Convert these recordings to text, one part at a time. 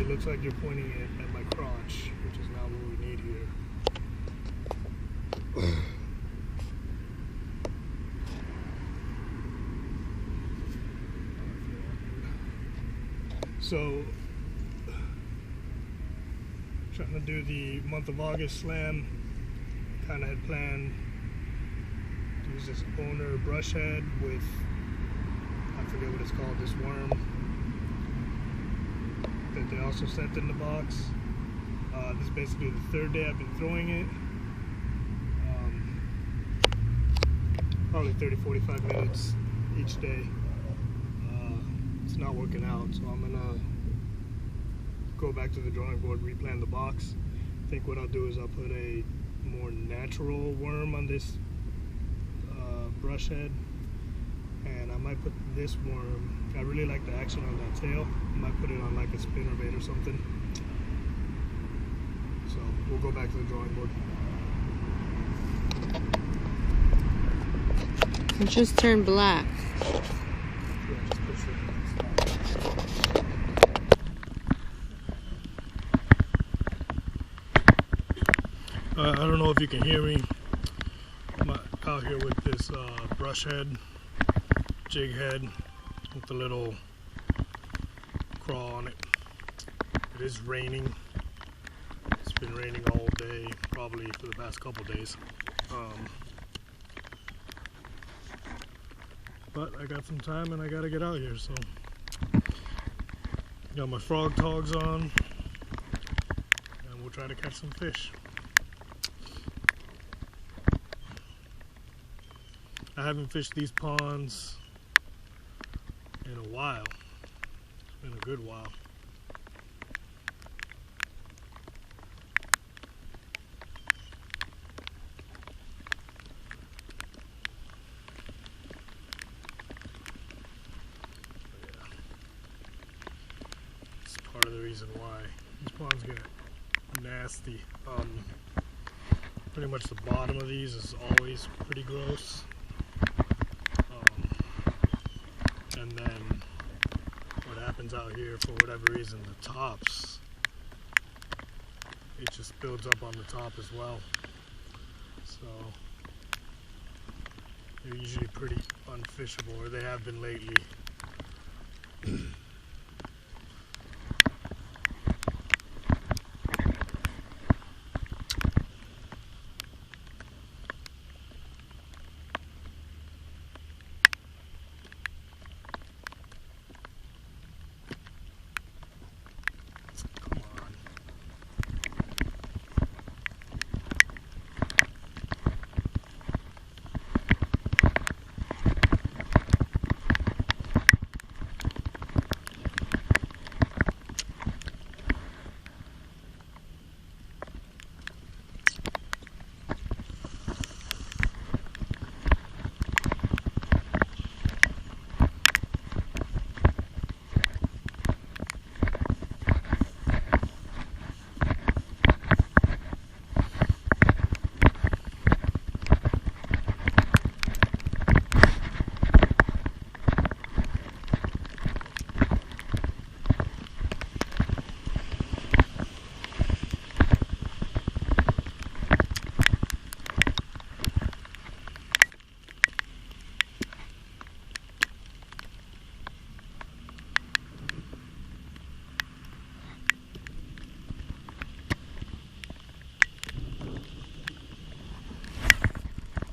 it looks like you're pointing it at my crotch, which is not what we need here. So, trying to do the month of August slam. Kind of had planned to use this owner brush head with, I forget what it's called, this worm that they also sent in the box. This is basically the third day I've been throwing it. Probably 30-45 minutes each day. It's not working out, so I'm gonna go back to the drawing board, replan the box. I think what I'll do is I'll put a more natural worm on this brush head, and I might put this worm, I really like the action on that tail, I might put it on like a spinnerbait or something. So we'll go back to the drawing board. It just turned black. Yeah, just push it. I don't know if you can hear me. I'm out here with this brush head, jig head, with the little crawl on it. It is raining. It's been raining all day, probably for the past couple days. But I got some time and I gotta get out here, so got my frog togs on and we'll try to catch some fish. I haven't fished these ponds in a while. It's been a good while. Part of the reason why these ponds get nasty. Pretty much the bottom of these is always pretty gross, and then what happens out here, for whatever reason, the tops, it just builds up on the top as well, so they're usually pretty unfishable, or they have been lately.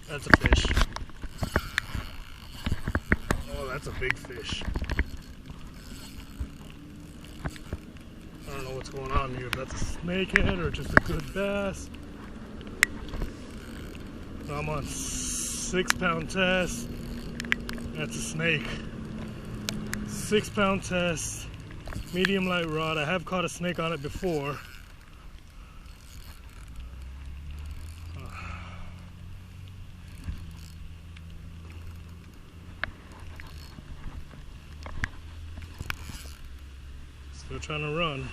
That's a fish. Oh, that's a big fish. I don't know what's going on here, if that's a snakehead or just a good bass. I'm on 6-pound test. That's a snake. 6-pound test, medium light rod. I have caught a snake on it before. Still trying to run.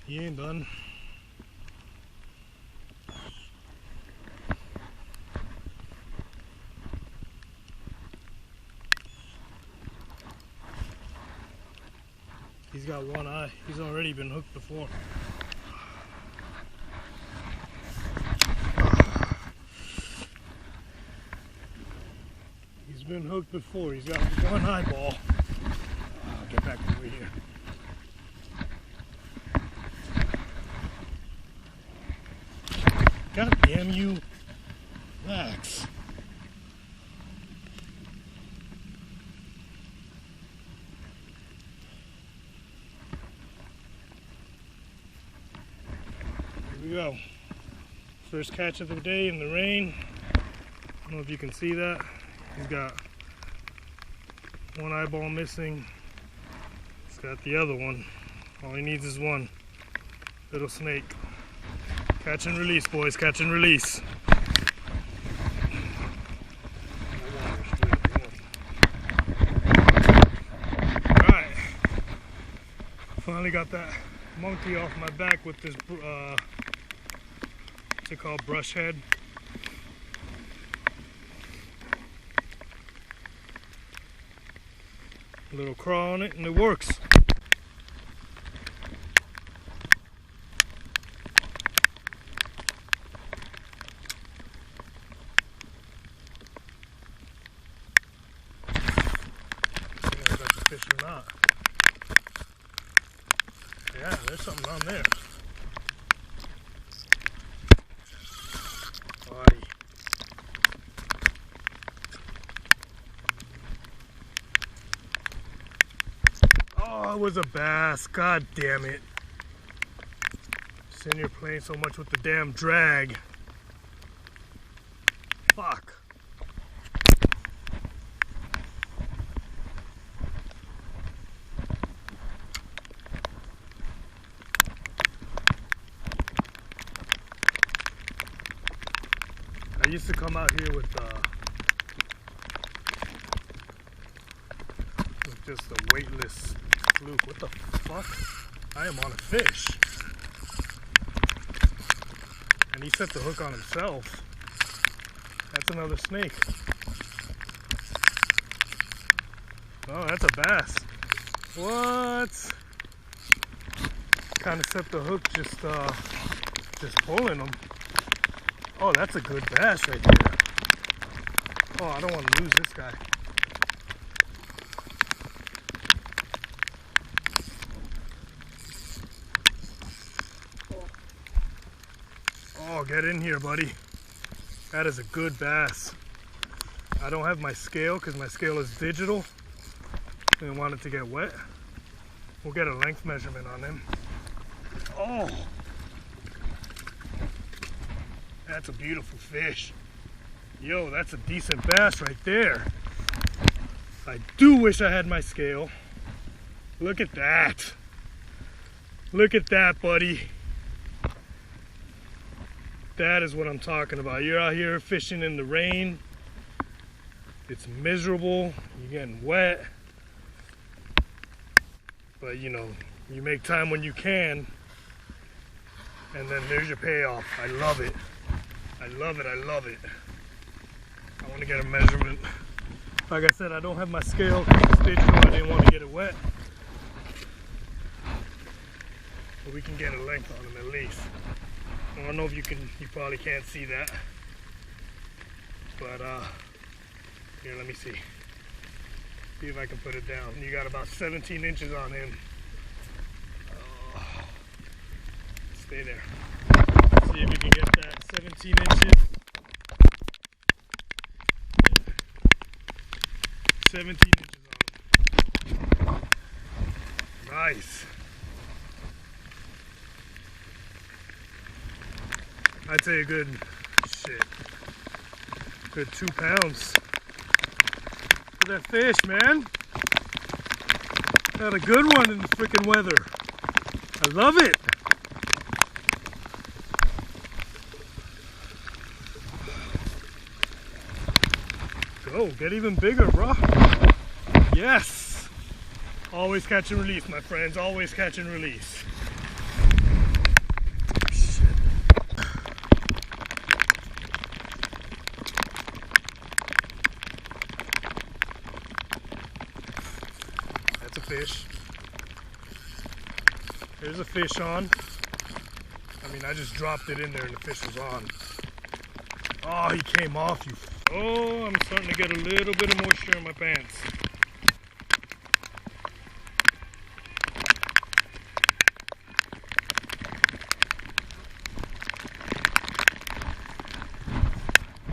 He ain't done. got one eye. He's already been hooked before. He's been hooked before. He's got one eyeball. I'll get back over here. God damn you. Relax. Here we go. First catch of the day in the rain. I don't know if you can see that. He's got one eyeball missing. He's got the other one. All he needs is one little snake. Catch and release, boys. Catch and release. Alright. Finally got that monkey off my back with this, what's it called? Brush head. A little crawl on it and it works. Fish or not. Yeah, there's something on there. Buddy. Oh, it was a bass. God damn it. Sitting here playing so much with the damn drag. Fuck. I used to come out here with just a weightless fluke. What the fuck? I am on a fish. And he set the hook on himself. That's another snake. Oh, that's a bass. What? Kind of set the hook just pulling them. Oh, that's a good bass right there. Oh, I don't want to lose this guy. Oh, get in here, buddy. That is a good bass. I don't have my scale because my scale is digital. I didn't want it to get wet. We'll get a length measurement on him. Oh! That's a beautiful fish. Yo, that's a decent bass right there. I do wish I had my scale. Look at that. Look at that, buddy. That is what I'm talking about. You're out here fishing in the rain. It's miserable. You're getting wet. But you know, you make time when you can. And then there's your payoff. I love it. I love it, I love it. I want to get a measurement. Like I said, I don't have my scale because it's digital. I didn't want to get it wet. But we can get a length on them at least. I don't know if you probably can't see that. But here, let me see. See if I can put it down. You got about 17 inches on him. Stay there. See if you can get that 17 inches. 17 inches on him. Nice. I'd say a good 2 pounds. Look at that fish, man. Got a good one in the freaking weather. I love it. Go, get even bigger, bro. Yes. Always catch and release, my friends. Always catch and release. That's a fish. There's a fish on. I mean, I just dropped it in there and the fish was on. Oh, he came off, you. Oh, I'm starting to get a little bit of moisture in my pants.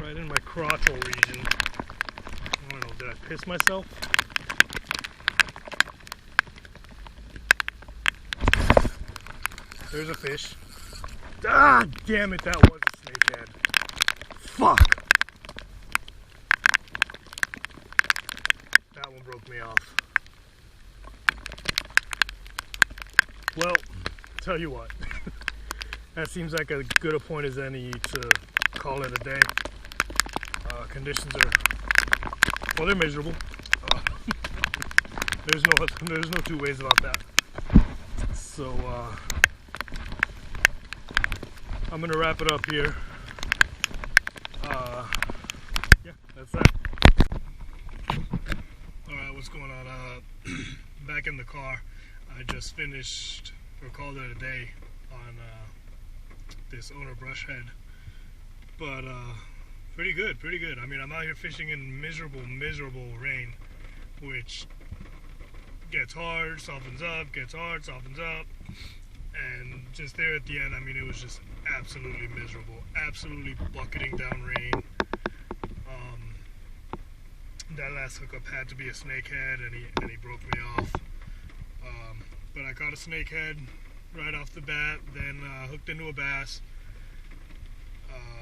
Right in my crotchal region. I don't know, did I piss myself? There's a fish. Ah, damn it, that was a snakehead. Fuck! That one broke me off. Well, tell you what. That seems like as good a point as any to call it a day. Conditions are, well, they're miserable. There's no two ways about that. So, I'm gonna wrap it up here. Yeah, that's that. Alright, what's going on? Back in the car. I just finished, or called it a day, on this owner brush head. But pretty good, pretty good. I mean, I'm out here fishing in miserable rain, which gets hard, softens up, gets hard, softens up. And just there at the end, I mean, it was just absolutely miserable, absolutely bucketing down rain. That last hookup had to be a snakehead, and he broke me off. But I caught a snakehead right off the bat, then hooked into a bass,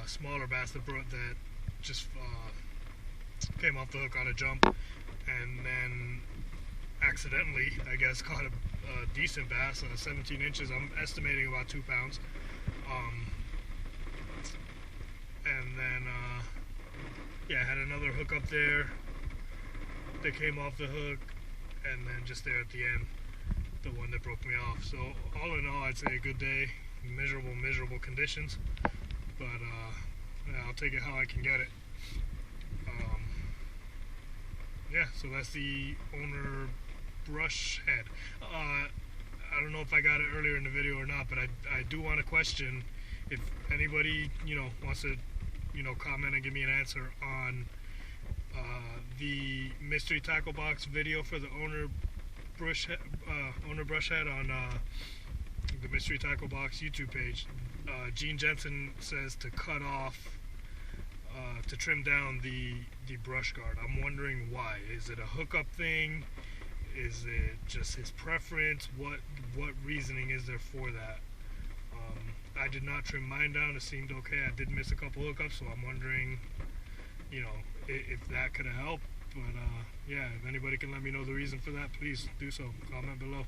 smaller bass that just came off the hook on a jump, and then accidentally, I guess, caught a decent bass, 17 inches. I'm estimating about 2 pounds. And then, yeah, I had another hook up there that came off the hook, and then just there at the end, the one that broke me off. So all in all, I'd say a good day. Miserable conditions, but yeah, I'll take it how I can get it. Yeah, so that's the owner brush head. I don't know if I got it earlier in the video or not, but I do want to question if anybody, wants to, comment and give me an answer on the mystery tackle box video for the owner brush head on the mystery tackle box YouTube page. Gene Jensen says to cut off, to trim down the brush guard. I'm wondering why. Is it a hookup thing? Is it just his preference? What reasoning is there for that? I did not trim mine down. It seemed okay. I did miss a couple hookups, so I'm wondering, if that could have helped. But yeah, if anybody can let me know the reason for that, please do so. Comment below.